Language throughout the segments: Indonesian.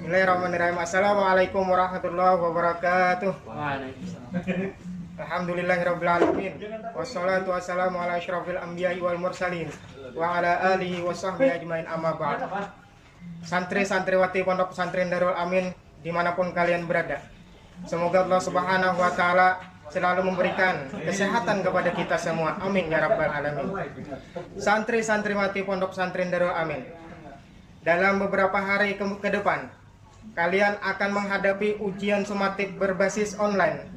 Bismillahirrahmanirrahim. Assalamualaikum warahmatullahi wabarakatuh. Alhamdulillahirabbil alamin. Wassalatu wassalamu ala asyrafil anbiya'i wal mursalin wa ala alihi washabbihi ajmain, amma ba'd. Santri-santriwati Pondok Pesantren Darul Amin dimanapun kalian berada, semoga Allah Subhanahu wa taala selalu memberikan kesehatan kepada kita semua. Amin ya rabbal alamin. Santri-santriwati Pondok Pesantren Darul Amin, dalam beberapa hari ke depan kalian akan menghadapi ujian sumatif berbasis online,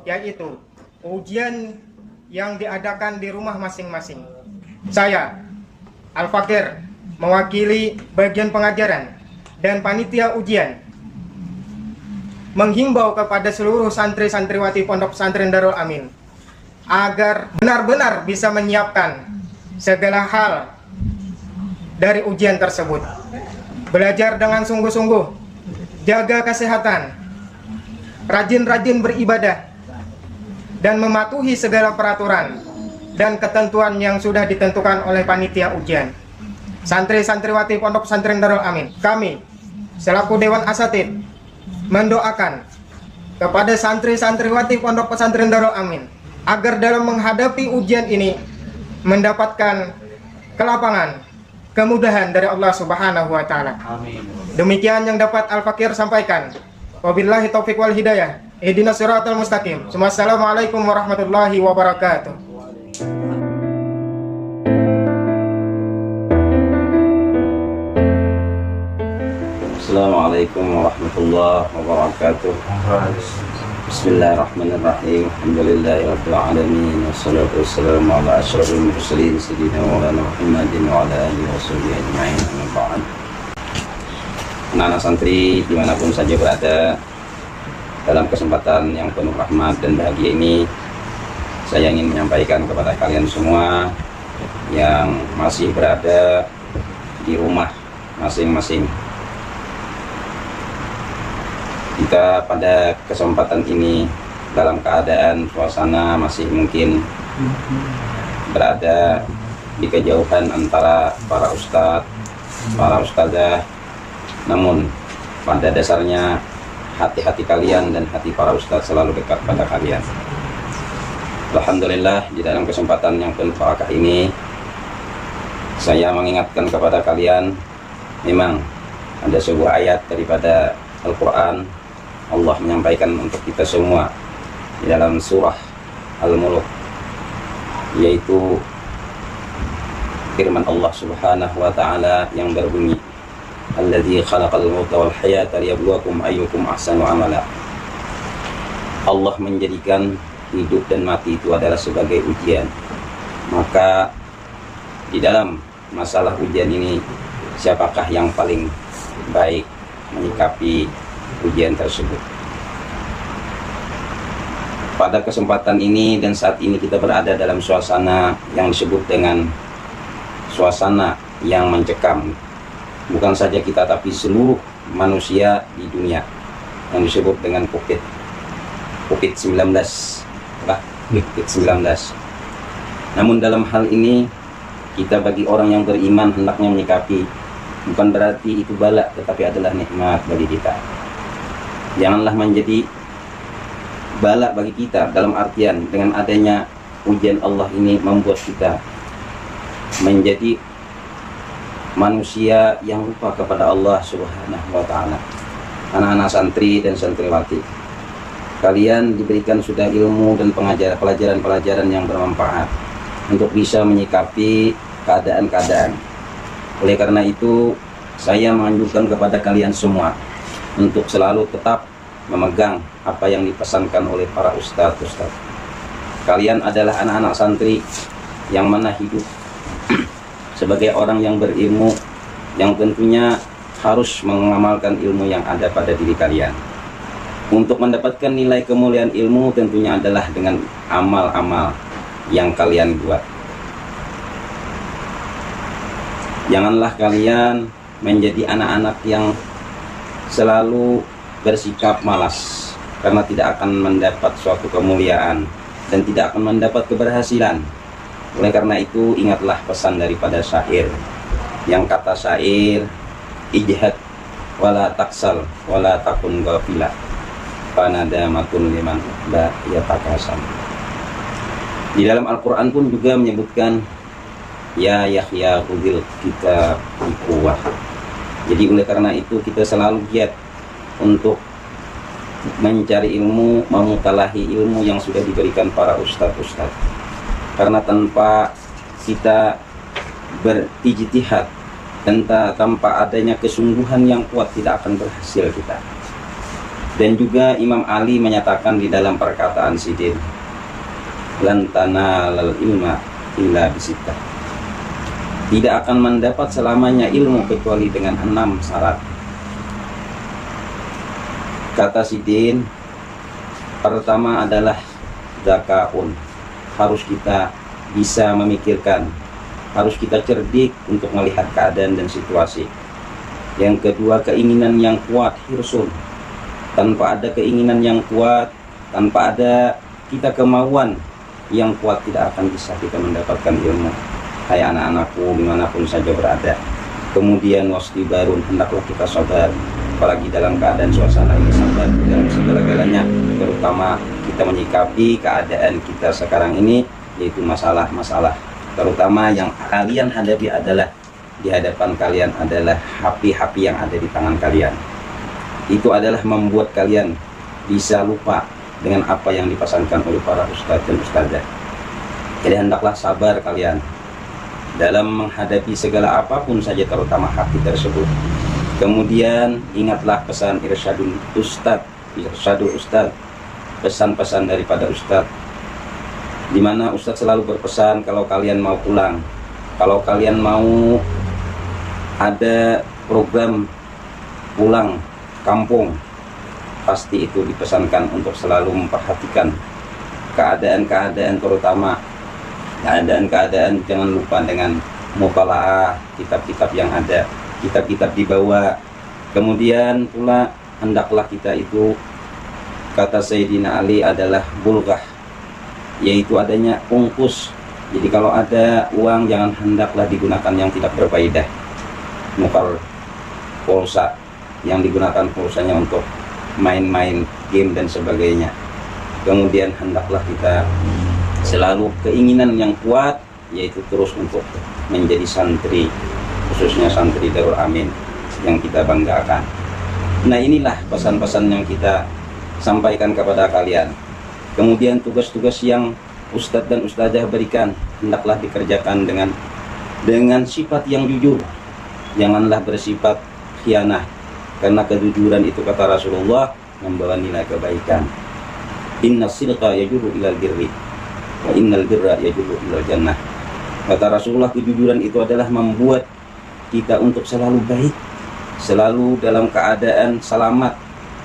yaitu ujian yang diadakan di rumah masing-masing. Saya, Al-Fakir, mewakili bagian pengajaran dan panitia ujian, menghimbau kepada seluruh santri-santriwati Pondok Pesantren Darul Amin agar benar-benar bisa menyiapkan segala hal dari ujian tersebut. Belajar dengan sungguh-sungguh, jaga kesehatan, rajin-rajin beribadah, dan mematuhi segala peraturan dan ketentuan yang sudah ditentukan oleh panitia ujian. Santri-santriwati Pondok Pesantren Darul Amin, kami selaku Dewan Asatid mendoakan kepada santri-santriwati Pondok Pesantren Darul Amin agar dalam menghadapi ujian ini mendapatkan kelapangan, kemudahan dari Allah Subhanahu wa taala. Amin. Demikian yang dapat Al-Fakir sampaikan. Wabillahi taufiq wal hidayah. Ihdinas siratal mustaqim. Wassalamualaikum warahmatullahi wabarakatuh. Assalamualaikum warahmatullahi wabarakatuh. Bismillahirrahmanirrahim. Alhamdulillahirabbil alamin. Wassalatu wassalamu ala asyrofil mursalin sayyidina Maulana Muhammadin wa ala alihi washabihi ajmain. Amma ba'd. Anak-anak santri dimanapun saja berada, dalam kesempatan yang penuh rahmat dan bahagia ini, saya ingin menyampaikan kepada kalian semua yang masih berada di rumah masing-masing. Kita pada kesempatan ini dalam keadaan suasana masih mungkin berada di kejauhan antara para ustadz, para ustadzah, namun pada dasarnya hati-hati kalian dan hati para ustadz selalu dekat pada kalian. Alhamdulillah, di dalam kesempatan yang penuh barakah ini saya mengingatkan kepada kalian, memang ada sebuah ayat daripada Al-Quran. Allah menyampaikan untuk kita semua di dalam surah Al-Mulk, yaitu firman Allah Subhanahu wa taala yang berbunyi, Alladzi khalaqal mauta wal hayata liyabluwakum ayyukum ahsanu amala. Allah menjadikan hidup dan mati itu adalah sebagai ujian. Maka di dalam masalah ujian ini, siapakah yang paling baik menyikapi ujian tersebut? Pada kesempatan ini dan saat ini kita berada dalam suasana yang disebut dengan suasana yang mencekam. Bukan saja kita, tapi seluruh manusia di dunia, yang disebut dengan COVID-19. Namun dalam hal ini, kita bagi orang yang beriman hendaknya menyikapi, bukan berarti itu bala, tetapi adalah nikmat bagi kita. Janganlah menjadi bala bagi kita, dalam artian dengan adanya ujian Allah ini membuat kita menjadi manusia yang lupa kepada Allah Subhanahu wa taala. Anak-anak santri dan santriwati, kalian diberikan sudah ilmu dan pelajaran-pelajaran yang bermanfaat untuk bisa menyikapi keadaan-keadaan. Oleh karena itu, saya menganjurkan kepada kalian semua untuk selalu tetap memegang apa yang dipesankan oleh para ustadz. Kalian adalah anak-anak santri yang mana hidup sebagai orang yang berilmu, yang tentunya harus mengamalkan ilmu yang ada pada diri kalian. Untuk mendapatkan nilai kemuliaan ilmu tentunya adalah dengan amal-amal yang kalian buat. Janganlah kalian menjadi anak-anak yang selalu bersikap malas, karena tidak akan mendapat suatu kemuliaan dan tidak akan mendapat keberhasilan. Oleh karena itu, ingatlah pesan daripada syair, yang kata syair, ijhad wala taksal wala takun ghafila fanadamatun liman la yatakasam. Di dalam Al-Quran pun juga menyebutkan ya Yahya khudil kita kuwah. Jadi oleh karena itu kita selalu giat untuk mencari ilmu, memutalahi ilmu yang sudah diberikan para ustadz-ustadz. Karena tanpa kita berijtihad dan tanpa adanya kesungguhan yang kuat tidak akan berhasil kita. Dan juga Imam Ali menyatakan di dalam perkataan Sidin, lan tanalal ilma illa bisittah. Tidak akan mendapat selamanya ilmu kecuali dengan 6 syarat. Kata Sidin, pertama adalah zakaun. Harus kita bisa memikirkan, harus kita cerdik untuk melihat keadaan dan situasi. Yang kedua, keinginan yang kuat, hirsun. Tanpa ada keinginan yang kuat, tanpa ada kita kemauan yang kuat, tidak akan bisa kita mendapatkan ilmu. Hai anak-anakku dimanapun saja berada. Kemudian wasdibarun, hendaklah kita sabar, apalagi dalam keadaan suasana ini, sabar dalam segala-galanya, terutama kita menyikapi keadaan kita sekarang ini, yaitu masalah-masalah terutama yang kalian hadapi adalah di hadapan kalian adalah HP-HP yang ada di tangan kalian. Itu adalah membuat kalian bisa lupa dengan apa yang dipesankan oleh para ustadz dan ustadzah. Jadi hendaklah sabar kalian dalam menghadapi segala apapun saja, terutama hati tersebut. Kemudian ingatlah pesan irsyadul ustadz, pesan-pesan daripada ustadz, di mana ustadz selalu berpesan kalau kalian mau pulang, kalau kalian mau ada program pulang kampung, pasti itu dipesankan untuk selalu memperhatikan keadaan-keadaan, terutama keadaan-keadaan. Jangan lupa dengan mutalaah kitab-kitab yang ada, kitab-kitab dibawa. Kemudian pula hendaklah kita itu, kata Sayyidina Ali, adalah bulghah, yaitu adanya ungkus. Jadi kalau ada uang jangan hendaklah digunakan yang tidak berfaedah, nukar pulsa yang digunakan pulsanya untuk main-main game dan sebagainya. Kemudian hendaklah kita selalu keinginan yang kuat, yaitu terus untuk menjadi santri, khususnya santri Darul Amin yang kita banggakan. Nah, inilah pesan-pesan yang kita sampaikan kepada kalian. Kemudian tugas-tugas yang ustadz dan ustadzah berikan hendaklah dikerjakan dengan sifat yang jujur. Janganlah bersifat khianah, karena kejujuran itu, kata Rasulullah, membawa nilai kebaikan. Inna sidqa yajurru ilal birri wa innal birra yajurru ilal jannah. Kata Rasulullah, kejujuran itu adalah membuat kita untuk selalu baik, selalu dalam keadaan selamat,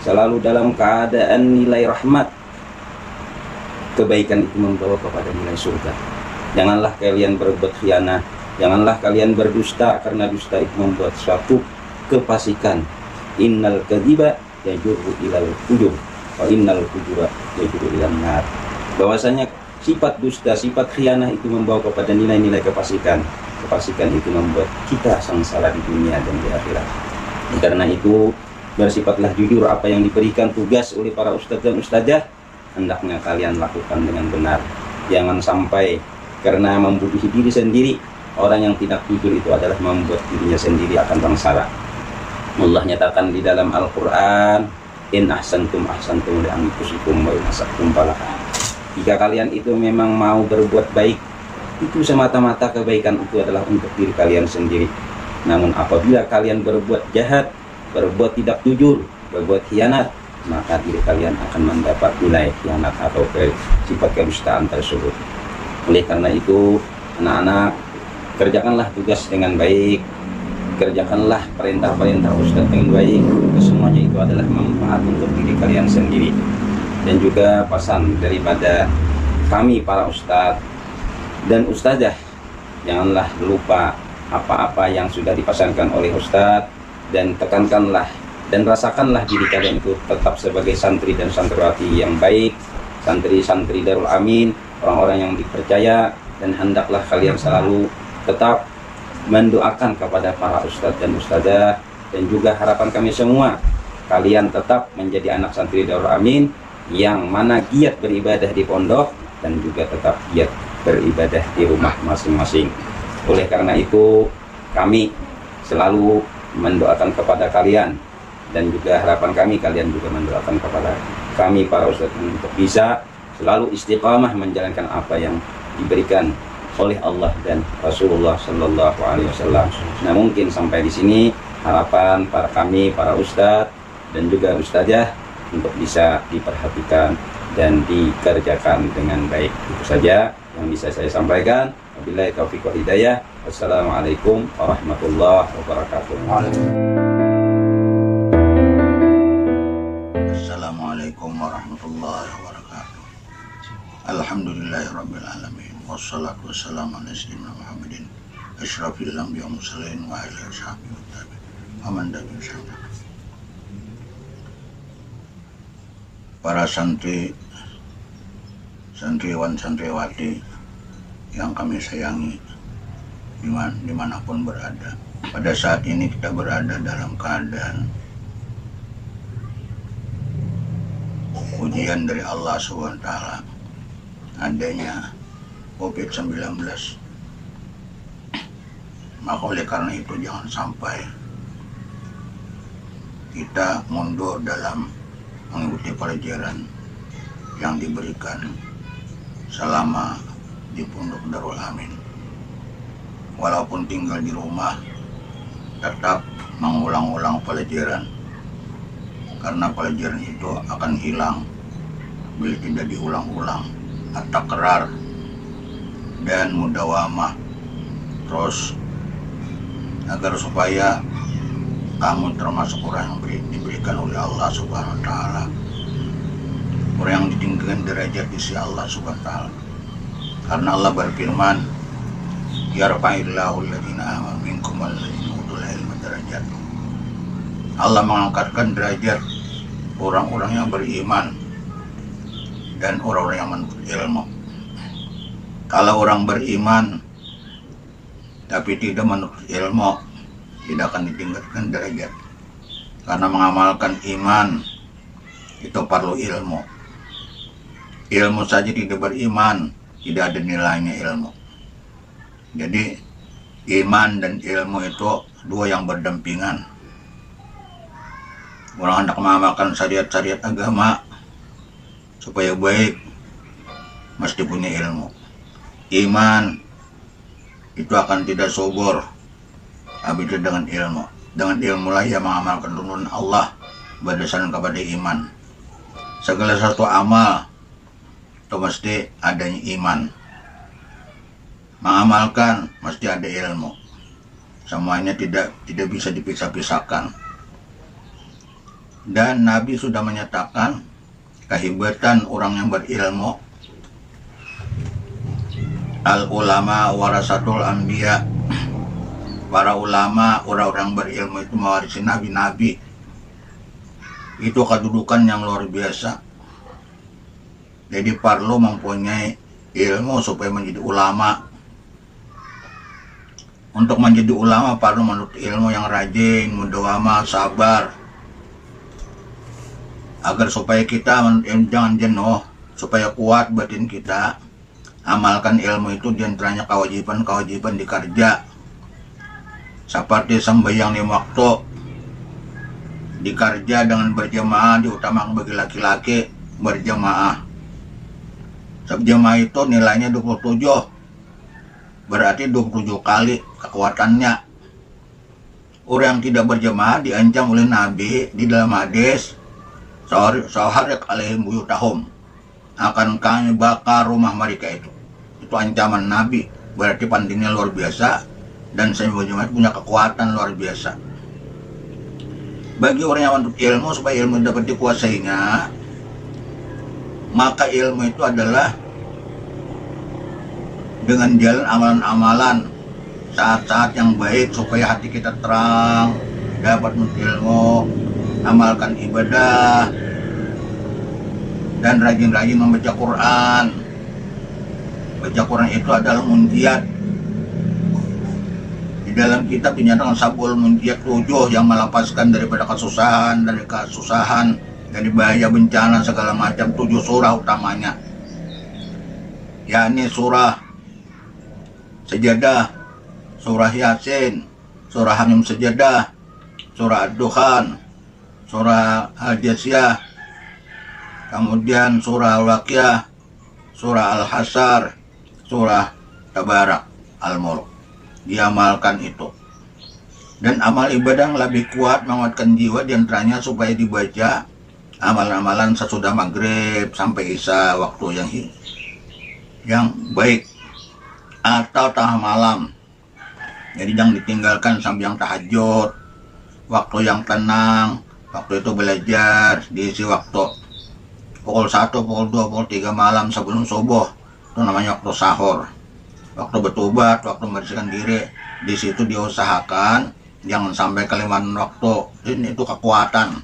selalu dalam keadaan nilai rahmat. Kebaikan itu membawa kepada nilai surga. Janganlah kalian berbuat khianah, janganlah kalian berdusta, karena dusta itu membuat suatu kefasikan. Innal kadhiba yajurru ilal fujur wa innal fujura yajurru ilan nar. Bahwasanya sifat dusta, sifat khianah itu membawa kepada nilai-nilai kefasikan. Kefasikan itu membuat kita sengsara di dunia dan di akhirat. Karena itu bersifatlah jujur. Apa yang diberikan tugas oleh para ustadz dan ustadzah, hendaknya kalian lakukan dengan benar. Jangan sampai karena membunuh diri sendiri. Orang yang tidak jujur itu adalah membuat dirinya sendiri akan sengsara. Allah nyatakan di dalam Al-Quran, in ahsantum ahsantum li anfusikum wa in asatum falaha. Jika kalian itu memang mau berbuat baik, itu semata-mata kebaikan itu adalah untuk diri kalian sendiri. Namun apabila kalian berbuat jahat, berbuat tidak jujur, berbuat khianat, maka diri kalian akan mendapat nilai khianat atau sifat kedustaan tersebut. Oleh karena itu, anak-anak, kerjakanlah tugas dengan baik, kerjakanlah perintah-perintah ustadz dengan baik. Semuanya itu adalah manfaat untuk diri kalian sendiri. Dan juga pesan daripada kami para ustadz dan ustadzah, janganlah lupa apa-apa yang sudah dipesankan oleh ustadz, dan tekankanlah dan rasakanlah diri kalian itu tetap sebagai santri dan santriwati yang baik, santri-santri Darul Amin, orang-orang yang dipercaya. Dan hendaklah kalian selalu tetap mendoakan kepada para ustadz dan ustadzah dan juga harapan kami semua, kalian tetap menjadi anak santri Darul Amin yang mana giat beribadah di pondok dan juga tetap giat beribadah di rumah masing-masing. Oleh karena itu, kami selalu mendoakan kepada kalian, dan juga harapan kami kalian juga mendoakan kepada kami para ustadz untuk bisa selalu istiqamah menjalankan apa yang diberikan oleh Allah dan Rasulullah Shallallahu Alaihi Wasallam. Nah, mungkin sampai di sini harapan para ustadz dan juga ustazah untuk bisa diperhatikan dan dikerjakan dengan baik. Itu saja yang bisa saya sampaikan. Wabillahi taufiq wal hidayah. Wassalamualaikum warahmatullahi wabarakatuh. Assalamualaikum warahmatullahi wabarakatuh. Alhamdulillahirabbil alamin. Wassalatu wassalamu ala sayyidina Muhammadin asyrafil anbiya wal mursalin wa alihi washabihi wa tabi'in. Aman dan insyaallah. Para santriwan santriwati yang kami sayangi dimanapun berada. Pada saat ini kita berada dalam keadaan ujian dari Allah SWT, adanya COVID-19. Maka oleh karena itu jangan sampai kita mundur dalam mengikuti pelajaran yang diberikan selama di Pondok Darul Amin. Walaupun tinggal di rumah, tetap mengulang-ulang pelajaran, karena pelajaran itu akan hilang bila tidak diulang-ulang. At-takrar dan mudawamah terus, agar supaya kamu termasuk orang yang diberikan oleh Allah Subhanahu wa taala, orang yang ditinggikan derajat di sisi Allah Subhanahu wa taala. Karena Allah berfirman, yarfa'illahu alladziina aamanu minkum walladzina utul ilma darajat. Allah mengangkatkan derajat orang-orang yang beriman dan orang-orang yang menuntut ilmu. Kalau orang beriman tapi tidak menuntut ilmu, tidak akan ditingkatkan derajat. Karena mengamalkan iman itu perlu ilmu. Ilmu saja tidak beriman, tidak ada nilainya ilmu. Jadi iman dan ilmu itu dua yang berdampingan. Orang hendak mengamalkan syariat-syariat agama supaya baik, mesti punya ilmu. Iman itu akan tidak subur apabila dengan ilmu. Dengan ilmu lah ia mengamalkan tuntunan Allah berdasarkan kepada iman. Segala satu amal itu mesti adanya iman. Mengamalkan mesti ada ilmu. Semuanya tidak bisa dipisah-pisahkan. Dan Nabi sudah menyatakan kehebatan orang yang berilmu. Al ulama warasatul anbiya. Para ulama, orang-orang berilmu itu mewarisi nabi-nabi. Itu kedudukan yang luar biasa. Jadi perlu mempunyai ilmu supaya menjadi ulama. Untuk menjadi ulama perlu menuntut ilmu yang rajin, mudawamah, sabar. Agar supaya kita jangan jenuh, supaya kuat batin kita. Amalkan ilmu itu diantaranya kewajiban-kewajiban dikerja. Seperti sembahyang 5 waktu, dikerja dengan berjamaah, diutamakan bagi laki-laki berjamaah. Berjamaah itu nilainya 27, berarti 27 kali kekuatannya. Orang yang tidak berjamaah diancam oleh Nabi di dalam hadis, saharik alaihim buyutahum, akan kami bakar rumah mereka itu. Itu ancaman Nabi, berarti pandingnya luar biasa. Dan saya punya kekuatan luar biasa. Bagi orang yang menuntut ilmu, supaya ilmu dapat dikuasainya, maka ilmu itu adalah dengan jalan amalan-amalan, saat-saat yang baik supaya hati kita terang, dapat menuntut ilmu, amalkan ibadah, dan rajin-rajin membaca Quran. Baca Quran itu adalah munjiat di Di dalam kitab dinyatakan sabul munjiat 7 yang melepaskan daripada kesusahan, dari bahaya bencana segala macam. 7 surah utamanya, yakni surah Sajadah, surah Yasin, surah Hamim Sajadah, surah Ad-Dukhan, surah Al-Jasiyah, kemudian surah Al-Waqiah, surah Al-Hasar, surah Tabarak, Al-Mulk. Diamalkan itu. Dan amal ibadah yang lebih kuat menguatkan jiwa diantaranya supaya dibaca amalan-amalan sesudah maghrib sampai isya, waktu yang baik, atau tengah malam. Jadi jangan ditinggalkan sampai yang tahajud, waktu yang tenang, waktu itu belajar, diisi waktu pukul 1, pukul 2, pukul 3 malam sebelum subuh, itu namanya waktu sahur. Waktu bertobat, waktu membersihkan diri, di situ diusahakan jangan sampai kelewatan waktu. Ini itu kekuatan.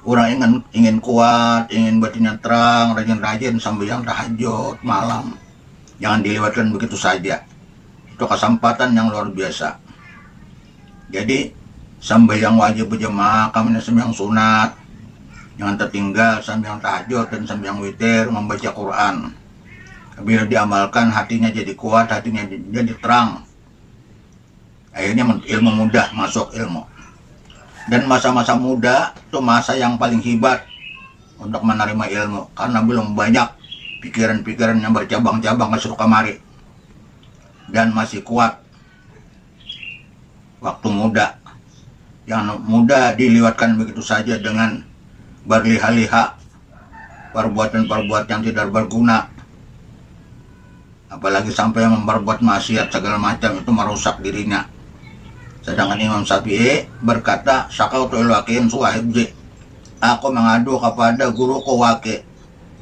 Orang ingin kuat, ingin batinnya terang, rajin-rajin sambil yang tahajud malam. Jangan dilewatkan begitu saja. Itu kesempatan yang luar biasa. Jadi sembahyang wajib berjamaah, kami sembahyang sunat, jangan tertinggal sembahyang tahajud dan sembahyang witir, membaca Quran. Bila diamalkan, hatinya jadi kuat, hatinya jadi terang. Akhirnya ilmu mudah masuk ilmu. Dan masa-masa muda itu masa yang paling hebat untuk menerima ilmu, karena belum banyak pikiran-pikiran yang bercabang-cabang ke kamari, dan masih kuat. Waktu muda, yang muda dilewatkan begitu saja dengan berliha-liha, perbuatan-perbuatan yang tidak berguna. Apalagi sampai memperbuat maksiat segala macam, itu merusak dirinya. Sedangkan Imam Syafi'i berkata, "Syakautu ila waqi'in su'ahibzi." Aku mengadu kepada guruku Waqi',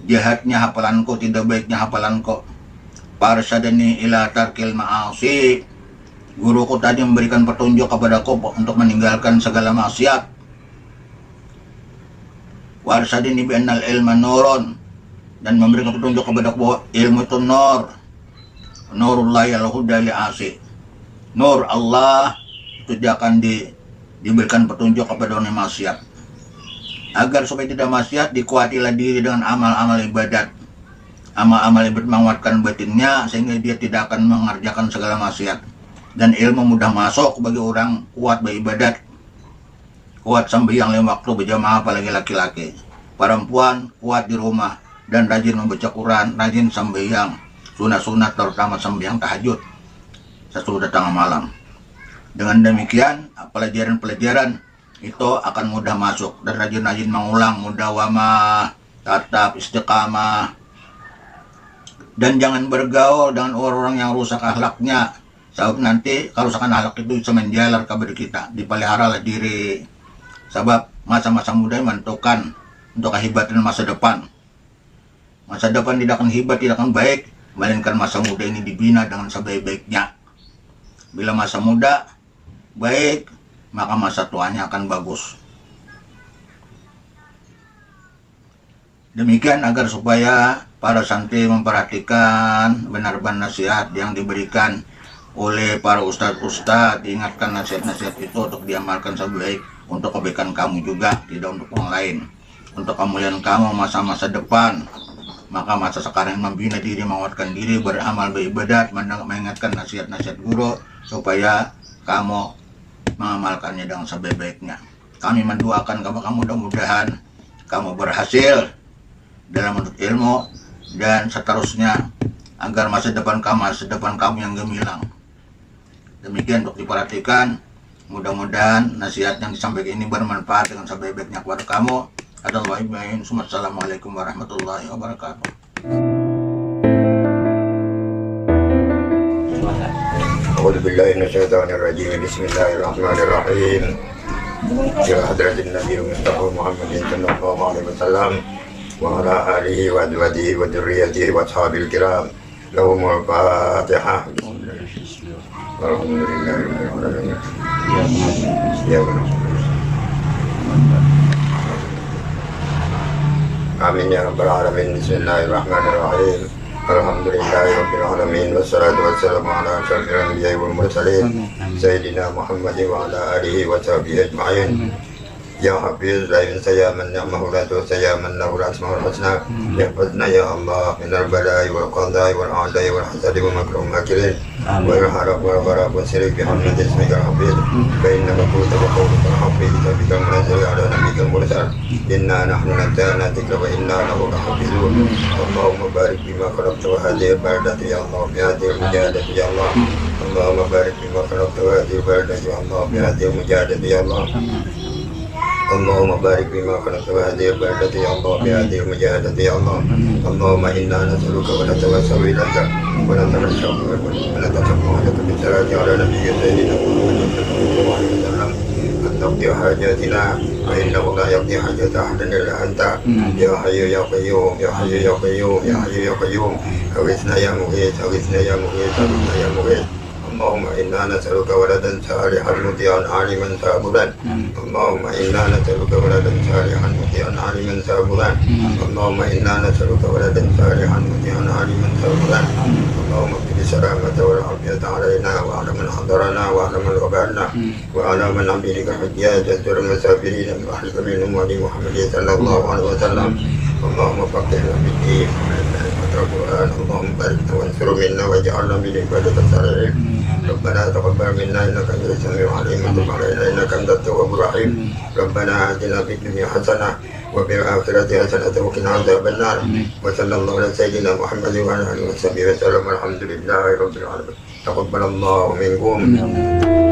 jahatnya hafalanku, tidak baiknya hafalanku. Farsyadani ila tarkil ma'asi. Guruku tadi memberikan petunjuk kepadaku untuk meninggalkan segala maksiat. Warsyadani bi annal ilma nurun, dan memberikan petunjuk kepadaku bahwa ilmu itu nur. Nurullahi al-huda li'asi. Nur Allah itu akan diberikan petunjuk kepada orang yang maksiat. Agar supaya tidak maksiat, dikuatilah diri dengan amal-amal ibadat. Amal-amal ibadat menguatkan batinnya sehingga dia tidak akan mengerjakan segala maksiat. Dan ilmu mudah masuk bagi orang kuat beribadat, kuat sembahyang 5 waktu berjamaah, apalagi laki-laki. Perempuan kuat di rumah dan rajin membaca Quran, rajin sembahyang sunat-sunat, terutama sembahyang tahajud sesudah tengah malam. Dengan demikian pelajaran-pelajaran itu akan mudah masuk, dan rajin-rajin mengulang, mudawamah, tatap, istiqamah. Dan jangan bergaul dengan orang-orang yang rusak akhlaknya, sebab nanti kerusakan akhlak itu bisa menjalar kepada kita. Dipeliharalah diri, sebab masa-masa muda menentukan untuk kehebatan masa depan. Masa depan tidak akan hebat, tidak akan baik, melainkan masa muda ini dibina dengan sebaik-baiknya. Bila masa muda baik, maka masa tuanya akan bagus. Demikian agar supaya para santri memperhatikan benar-benar nasihat yang diberikan oleh para ustadz-ustadz, diingatkan nasihat-nasihat itu untuk diamalkan sebaik untuk kebaikan kamu juga, tidak untuk orang lain, untuk kemuliaan kamu masa-masa depan. Maka masa sekarang membina diri, menguatkan diri, beramal, beribadat, mengingatkan nasihat-nasihat guru supaya kamu mengamalkannya dengan sebaik-baiknya. Kami mendoakan kamu mudah-mudahan kamu berhasil dalam menuntut ilmu dan seterusnya, agar masa depan kamu yang gemilang. Demikian untuk diperhatikan. Mudah-mudahan nasihat yang disampaikan ini bermanfaat dengan sebaik-baiknya kepada kamu. Assalamualaikum warahmatullahi wabarakatuh. A'udzu billahi minasyaitonir rajim. Bismillahirrahmanirrahim. Ila hadratin Nabi Mustafa Muhammadin sallallahu alaihi wasallam wa ala alihi wa azwajihi wa dzurriyyatihi wa ashabil kiram. Lahumul Fatihah. Alhamdulillahirabbil alamin. Ya Allah. Amin ya rabbal alamin. Bismillahirrahmanirrahim. Alhamdulillahi Rabbil Alamin. Wassalatu wassalamu ala asyrafil anbiya'i wal mursalin Sayyidina Muhammadin wa ala alihi wa sahbihi ajma'in. Ya Hafiz la yansa ya man ni'mahu la tuhsa ya man lahu al-asma'ul husna. Ihfazna ya Allah min al-bala'i wal qada'i wal a'da'i wal hasadi wa makruh makirin wa al-harab wal gharab wa sirik bi hamdi ismika Hafiz fa innaka qulta wa qawluka Hafiz bika munazil ala nabiyyika mursal inna nahnu nazzalna dhikra wa inna lahu lahafizun. Allahumma barik bima khalaqta wa hadhihi al-baldati ya Allah bi hadhihi al-mujahadati ya Allah. Allahumma barik bima khalaqta wa hadhihi al-baldati ya Allah bi hadhihi al-mujahadati ya Allah. اللهم بارك بما خلقت وهذه البلدة يا الله بهذه المجاهدة يا الله. اللهم إنا نسألك ونتوسل إليك ونترشح لك بالصلاة على نبي سيدنا محمد صلى الله عليه وسلم أن تقضي حاجاتنا فإنه لا يقضي حاجة أحد إلا أنت يا حي يا قيوم يا حي يا قيوم يا حي يا قيوم أغثنا يا مغيث أغثنا يا مغيث أغثنا يا مغيث. اللهم إنا نسألك ولدا صالحا مطيعا عالما صابرا. اللهم إنا نسألك ولدا صالحا مطيعا عالما صابرا. اللهم إنا نسألك ولدا صالحا مطيعا عالما صابرا. اللهم اكتب السلامة والعافية علينا وعلى من حضرنا وعلى من غبرنا وعلى من عبيدك حجاج الدر المسافرين من أهلك منهم ولي محمد صلى الله عليه وسلم. اللهم فقهنا في الدين وعلمنا القرآن. اللهم بارك وانصر منا واجعلنا من عبادك الصالحين. ربنا تقبل منا انك انت السميع العليم وتب علينا انك انت التواب الرحيم. ربنا اتنا في الدنيا حسنه وفي الاخره حسنه وقنا عذاب النار. وصلى الله على سيدنا محمد وعلى اله وصحبه وسلم. الحمد لله رب العالمين. تقبل الله منكم.